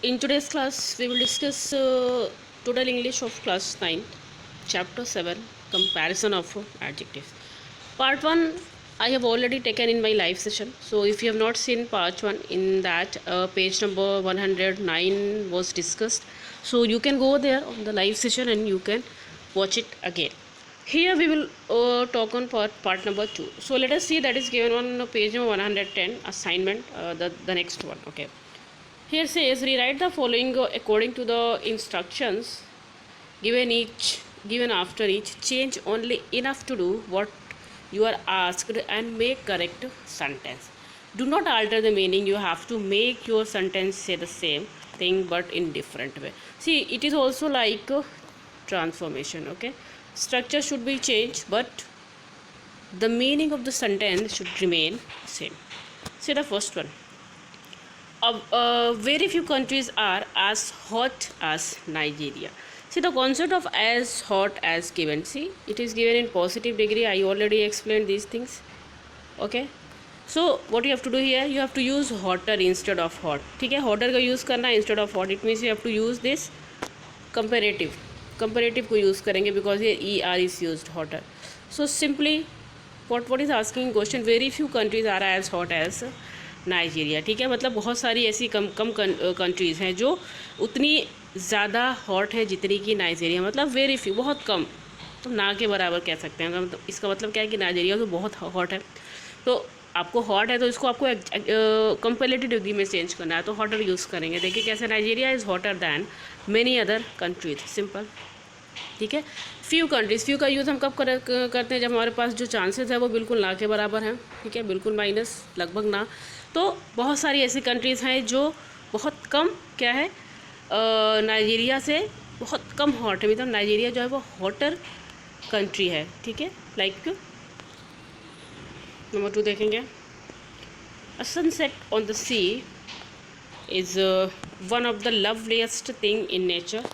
In today's class, we will discuss total English of class 9, chapter 7, comparison of adjectives. Part 1, I have already taken in my live session. So, if you have not seen part 1, in that page number 109 was discussed. So, you can go there on the live session and you can watch it again. Here we will talk on part number 2. So, let us see that is given on page number 110, assignment, the next one. Okay. Here says rewrite the following according to the instructions given after each. Change only enough to do what you are asked and make correct sentence. Do not alter the meaning. You have to make your sentence say the same thing but in different way. See, it is also like transformation. Okay, structure should be changed but the meaning of the sentence should remain same. See the first one. Very few countries are as hot as Nigeria. See the concept of as hot as given. See, it is given in positive degree. I already explained these things. Okay. So what you have to do here, you have to use hotter instead of hot. ठीक है, hotter का use करना instead of hot. It means you have to use this comparative. Comparative को use करेंगे because here er is used hotter. So simply what is asking question, very few countries are as hot as Nigeria. ठीक है, मतलब बहुत सारी ऐसी कम countries हैं जो उतनी ज़्यादा हॉट है जितनी कि नाइजीरिया. मतलब वेरी फ्यू, बहुत कम, तो ना के बराबर कह सकते हैं. मतलब इसका मतलब क्या है कि नाइजीरिया तो बहुत हॉट है. तो आपको हॉट है तो इसको आपको कंपेरेटिव डिग्री में चेंज करना है, तो हॉटर यूज़ करेंगे. देखिए कैसे, Nigeria is hotter than many other countries. Simple. ठीक है. फ्यू कंट्रीज़, फ्यू का यूज़ हम कब करते हैं, जब हमारे पास जो चांसेस है वो बिल्कुल ना के बराबर हैं. ठीक है, बिल्कुल माइनस, लगभग ना. तो बहुत सारी ऐसी कंट्रीज़ हैं जो बहुत कम क्या है, नाइजीरिया से बहुत कम हॉट है. मतलब नाइजीरिया जो है वो हॉटर कंट्री है. ठीक है. लाइक नंबर 2 देखेंगे. A sunset on the sea is one of the loveliest thing in nature.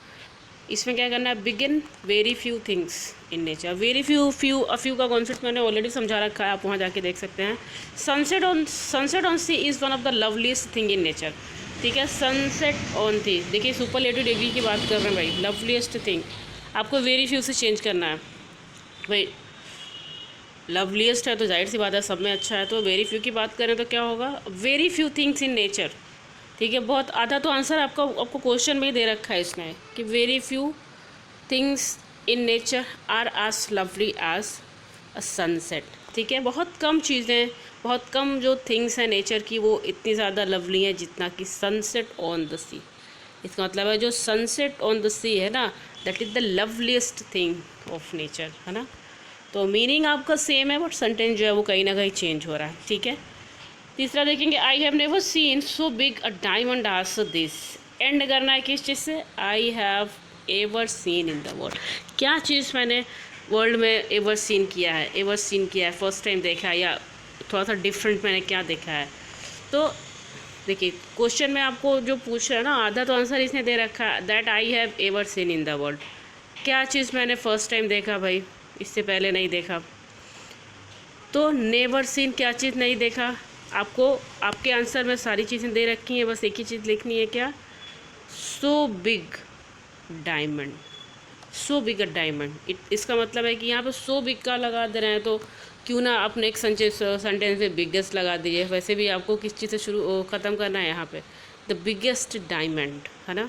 इसमें क्या करना है, begin very few things in nature. Very few का कॉन्सेप्ट मैंने ऑलरेडी समझा रखा है, आप वहाँ जाके देख सकते हैं. Sunset on sea is one of the loveliest thing in nature. ठीक है, सनसेट ऑन सी. देखिए सुपरलेटिव डिग्री की बात कर रहे हैं भाई. लवलीस्ट थिंग आपको वेरी फ्यू से चेंज करना है भाई. लवलीस्ट है तो जाहिर सी बात है सब में अच्छा है, तो वेरी फ्यू की बात करें तो क्या होगा, very few things in nature. ठीक है, बहुत आधा तो आंसर आपको क्वेश्चन में ही दे रखा है इसमें कि very few things in nature are as lovely as a sunset. ठीक है, बहुत कम चीज़ें, बहुत कम जो थिंग्स हैं नेचर की वो इतनी ज़्यादा लवली हैं जितना कि सनसेट ऑन द सी. इसका मतलब है जो सनसेट ऑन द सी है ना, that is the loveliest thing of nature, है ना. तो मीनिंग आपका सेम है बट सेंटेंस जो है वो कहीं ना कहीं चेंज हो रहा है. ठीक है. तीसरा देखेंगे, I have never seen so big a diamond as this. And करना है किस चीज़ से, I have ever seen in the world. क्या चीज़ मैंने वर्ल्ड में एवर सीन किया है, फर्स्ट टाइम देखा है, या थोड़ा सा डिफरेंट मैंने क्या देखा है. तो देखिए क्वेश्चन में आपको जो पूछ रहा है ना, आधा तो आंसर इसने दे रखा है, that I have ever seen in the world. क्या चीज़ मैंने फर्स्ट टाइम देखा भाई, इससे पहले नहीं देखा. तो नेवर सीन, क्या चीज़ नहीं देखा. आपको आपके आंसर में सारी चीज़ें दे रखी हैं, बस एक ही चीज़ लिखनी है, क्या, so big diamond. So big a diamond. इसका मतलब है कि यहाँ पे सो बिग का लगा दे रहे हैं, तो क्यों ना आप नेक्स्ट सेंटेंस में बिगेस्ट लगा दीजिए. वैसे भी आपको किस चीज़ से शुरू ख़त्म करना है यहाँ पे, द बिगेस्ट डायमंड, है ना.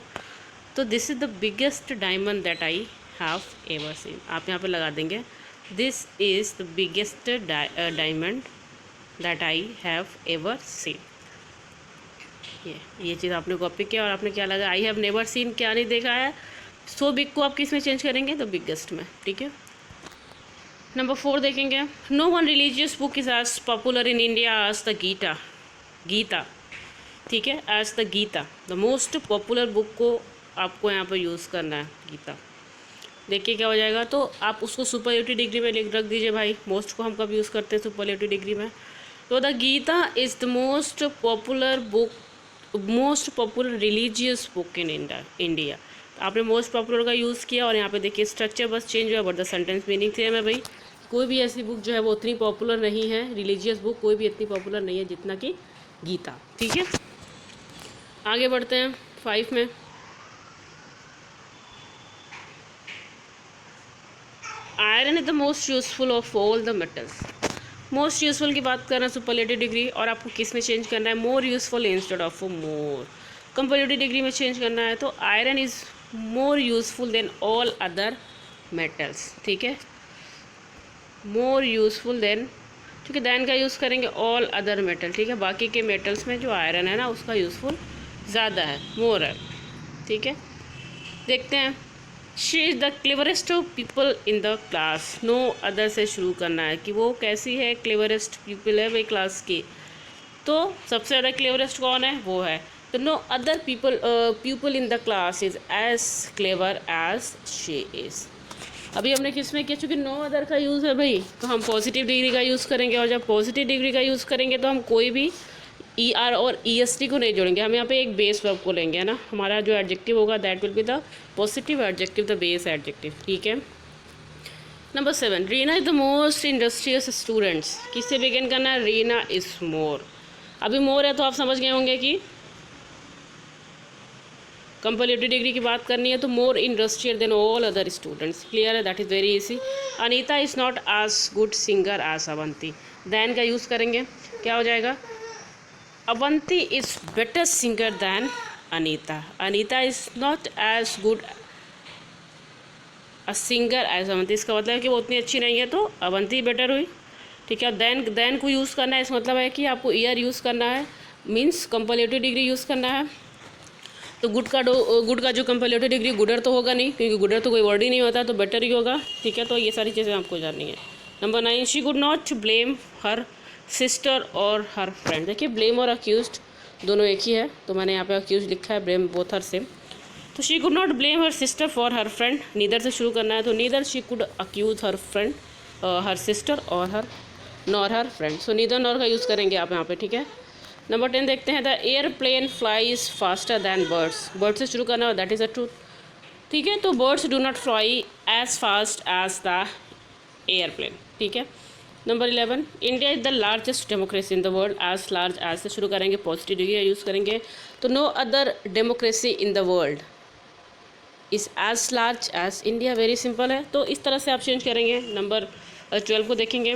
तो this is the biggest diamond that I have ever scene. आप यहाँ पे लगा देंगे, this is the biggest diamond that I have ever scene. ये चीज़ आपने कॉपी किया और आपने क्या लगा, आई हैव नेवर सीन, क्या नहीं देखा है. सो बिग को आप किस में चेंज करेंगे, तो बिगेस्ट में. ठीक है. नंबर 4 देखेंगे. No one religious book is as popular in India as the Gita. ठीक है, as the Gita. The most popular book को आपको यहाँ पर यूज़ करना है, गीता. देखिए क्या हो जाएगा, तो आप उसको सुपरलेटिव डिग्री में रख दीजिए भाई. मोस्ट को हम कब यूज़ करते हैं, सुपरलेटिव डिग्री में. तो the Gita is the most popular religious book in India. आपने मोस्ट पॉपुलर का यूज़ किया और यहाँ पे देखिए स्ट्रक्चर बस चेंज हुआ but the sentence meaning same है भाई. कोई भी ऐसी बुक जो है वो उतनी पॉपुलर नहीं है, रिलीजियस बुक कोई भी इतनी पॉपुलर नहीं है जितना कि गीता. ठीक है, आगे बढ़ते हैं. 5 में iron is the most useful of all the metals. Most useful की बात करना सुपरलेटिव डिग्री, और आपको किस में चेंज करना है, more useful instead of more. Comparative degree में चेंज करना है तो iron is more useful than all other metals, ठीक है, मोर यूजफुल देन, क्योंकि दैन का यूज़ करेंगे ऑल अदर मेटल, ठीक है, बाकी के मेटल्स में जो आयरन है ना उसका यूज़फुल ज़्यादा है, मोर है, ठीक है। देखते हैं, she is the cleverest people in the class. No other से शुरू करना है कि वो कैसी है, क्लेवरेस्ट पीपल है भाई क्लास की, तो सबसे ज़्यादा क्लेवरेस्ट कौन है, वो है। तो no other people in the class is as clever as she is. अभी हमने किस में किया, चूँकि नो अदर का यूज़ है भाई, तो हम पॉजिटिव डिग्री का यूज़ करेंगे, और जब पॉजिटिव डिग्री का यूज़ करेंगे तो हम कोई भी ई आर और ई एस टी को नहीं जोड़ेंगे, हम यहाँ पे एक बेस वर्ब को लेंगे, है ना। हमारा जो एडजेक्टिव होगा that will be the positive adjective, the base adjective, ठीक है। Number 7, Reena is the most industrious students. किससे बिगिन करना है, रीना इज़ मोर। अभी मोर है तो आप समझ गए होंगे कि कंपैरेटिव डिग्री की बात करनी है तो more industrial than all other students, clear है, that is very easy. Anita is not as good singer as Avanti. Than का यूज़ करेंगे, क्या हो जाएगा, Avanti is better singer than Anita. Anita is not as good a singer as Avanti, इसका मतलब है कि वो उतनी अच्छी नहीं है तो अवंती बेटर हुई, ठीक है। दैन को यूज़ करना है, इसका मतलब है कि आपको ईयर यूज़ करना है, मीन्स कंपैरेटिव डिग्री यूज़ करना है। तो गुड का जो कंपैरेटिव डिग्री गुडर तो होगा नहीं, क्योंकि गुडर तो कोई वर्ड ही नहीं होता, तो बेटर ही होगा, ठीक है। तो ये सारी चीज़ें आपको जाननी है। Number 9, she good not blame her sister और हर फ्रेंड। देखिए ब्लेम और अक्यूज्ड दोनों एक ही है, तो मैंने यहाँ पे अक्यूज लिखा है, ब्लेम बोथ हर सेम। तो she could not blame her sister for her friend, neither से शुरू करना है, तो neither she could accuse her friend her sister और her nor her friend. So neither nor का यूज़ करेंगे आप यहाँ पे, ठीक है। नंबर 10 देखते हैं, the airplane flies faster than birds. Bird से शुरू करना है, दैट इज़ अ ट्रूथ, ठीक है। तो birds do not fly as fast as the airplane, ठीक है। Number 11, India is the largest democracy in the world. As large as से शुरू करेंगे, पॉजिटिव डिग्री यूज़ करेंगे, तो no other democracy in the world is as large as India, very simple है। तो इस तरह से आप चेंज करेंगे। नंबर 12 को देखेंगे,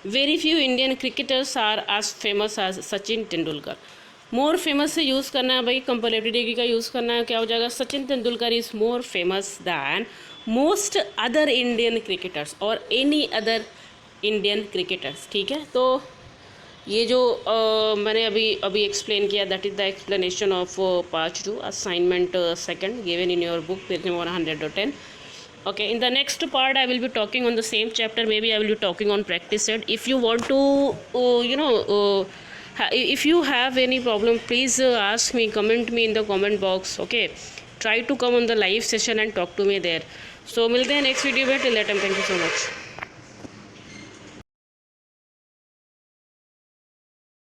very few Indian cricketers are as famous as Sachin Tendulkar. More famous से यूज़ करना है भाई, कंपैरेटिव डिग्री का यूज़ करना है, क्या हो जाएगा, Sachin Tendulkar is more famous than most other Indian cricketers और एनी अदर इंडियन क्रिकेटर्स, ठीक है। तो ये जो मैंने अभी एक्सप्लेन किया, that is the explanation of part 2 assignment second given in your book page number 110. Okay, in the next part I will be talking on the same chapter. Maybe I will be talking on practice set. If you want to if you have any problem, please ask me, comment me in the comment box. Okay, try to come on the live session and talk to me there. So मिलते हैं next video में, till that time thank you so much.